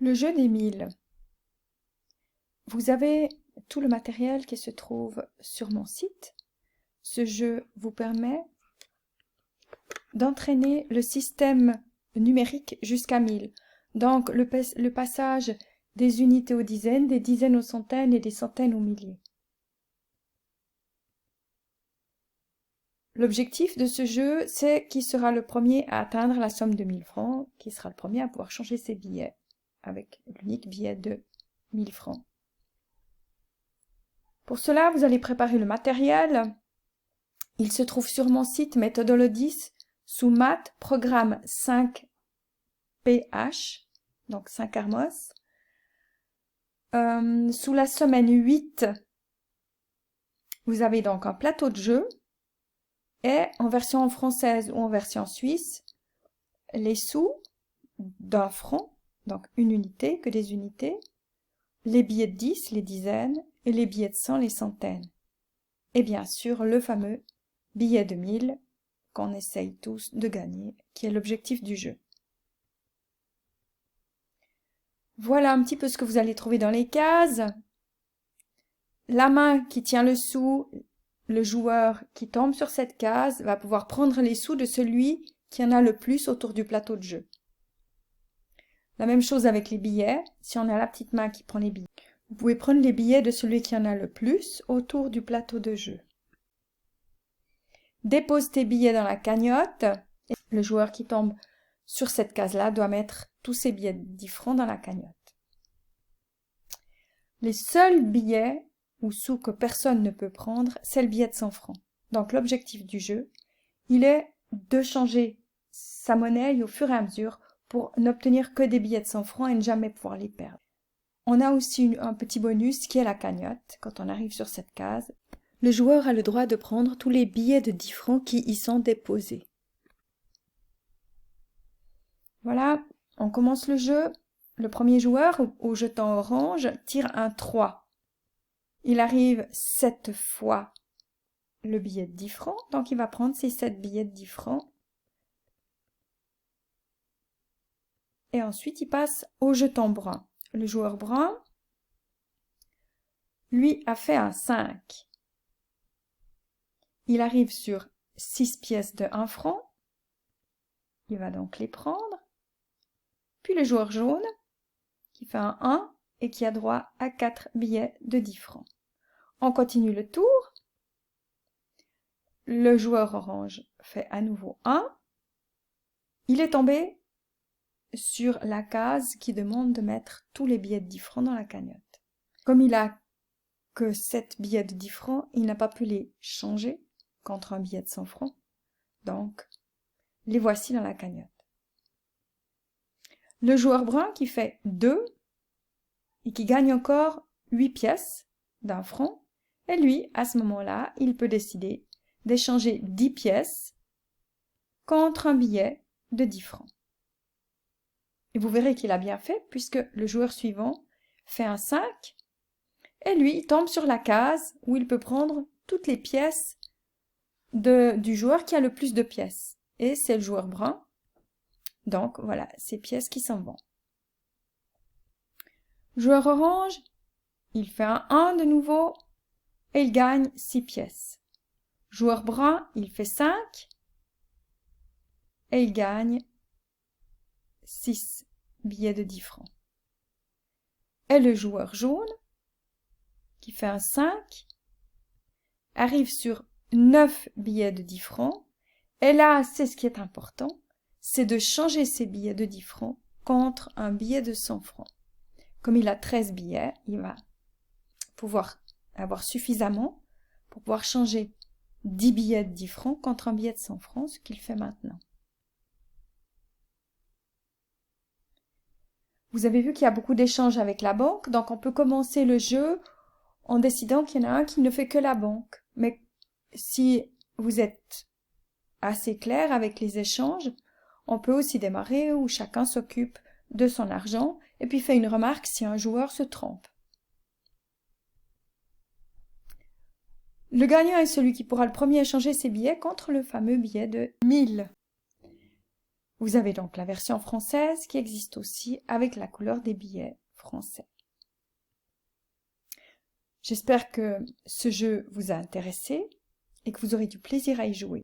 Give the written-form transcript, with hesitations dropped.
Le jeu des 1000. Vous avez tout le matériel qui se trouve sur mon site. Ce jeu vous permet d'entraîner le système numérique jusqu'à 1000. Donc le passage des unités aux dizaines, des dizaines aux centaines et des centaines aux milliers. L'objectif de ce jeu, c'est qui sera le premier à atteindre la somme de 1000 francs, qui sera le premier à pouvoir changer ses billets avec l'unique billet de 1000 francs. Pour cela, vous allez préparer le matériel. Il se trouve sur mon site Méthodolodis sous Maths, programme 5PH, donc 5 Armos. Sous la semaine 8, vous avez donc un plateau de jeu et en version française ou en version suisse, les sous d'un franc, donc une unité, que des unités, les billets de 10, les dizaines, et les billets de 100, les centaines. Et bien sûr, le fameux billet de 1000 qu'on essaye tous de gagner, qui est l'objectif du jeu. Voilà un petit peu ce que vous allez trouver dans les cases. La main qui tient le sou, le joueur qui tombe sur cette case va pouvoir prendre les sous de celui qui en a le plus autour du plateau de jeu. La même chose avec les billets. Si on a la petite main qui prend les billets, vous pouvez prendre les billets de celui qui en a le plus autour du plateau de jeu. Dépose tes billets dans la cagnotte. Et le joueur qui tombe sur cette case-là doit mettre tous ses billets de 10 francs dans la cagnotte. Les seuls billets ou sous que personne ne peut prendre, c'est le billet de 100 francs. Donc l'objectif du jeu, il est de changer sa monnaie au fur et à mesure pour n'obtenir que des billets de 100 francs et ne jamais pouvoir les perdre. On a aussi un petit bonus qui est la cagnotte. Quand on arrive sur cette case, le joueur a le droit de prendre tous les billets de 10 francs qui y sont déposés. Voilà, on commence le jeu. Le premier joueur, au jeton orange, tire un 3. Il arrive 7 fois le billet de 10 francs, donc il va prendre ses 7 billets de 10 francs. Et ensuite, il passe au jeton brun. Le joueur brun, lui, a fait un 5. Il arrive sur 6 pièces de 1 franc. Il va donc les prendre. Puis le joueur jaune, qui fait un 1 et qui a droit à 4 billets de 10 francs. On continue le tour. Le joueur orange fait à nouveau 1. Il est tombé sur la case qui demande de mettre tous les billets de 10 francs dans la cagnotte. Comme il a que 7 billets de 10 francs, il n'a pas pu les changer contre un billet de 100 francs. Donc, les voici dans la cagnotte. Le joueur brun qui fait 2 et qui gagne encore 8 pièces d'1 franc, et lui, à ce moment-là, il peut décider d'échanger 10 pièces contre un billet de 10 francs. Et vous verrez qu'il a bien fait, puisque le joueur suivant fait un 5, et lui, il tombe sur la case où il peut prendre toutes les pièces du joueur qui a le plus de pièces. Et c'est le joueur brun. Donc, voilà, ces pièces qui s'en vont. Joueur orange, il fait un 1 de nouveau, et il gagne 6 pièces. Joueur brun, il fait 5, et il gagne 6 billets de 10 francs. Et le joueur jaune, qui fait un 5, arrive sur 9 billets de 10 francs. Et là, c'est ce qui est important, c'est de changer ses billets de 10 francs contre un billet de 100 francs. Comme il a 13 billets, il va pouvoir avoir suffisamment pour pouvoir changer 10 billets de 10 francs contre un billet de 100 francs, ce qu'il fait maintenant. Vous avez vu qu'il y a beaucoup d'échanges avec la banque, donc on peut commencer le jeu en décidant qu'il y en a un qui ne fait que la banque. Mais si vous êtes assez clair avec les échanges, on peut aussi démarrer où chacun s'occupe de son argent et puis fait une remarque si un joueur se trompe. Le gagnant est celui qui pourra le premier échanger ses billets contre le fameux billet de 1000. Vous avez donc la version française qui existe aussi avec la couleur des billets français. J'espère que ce jeu vous a intéressé et que vous aurez du plaisir à y jouer.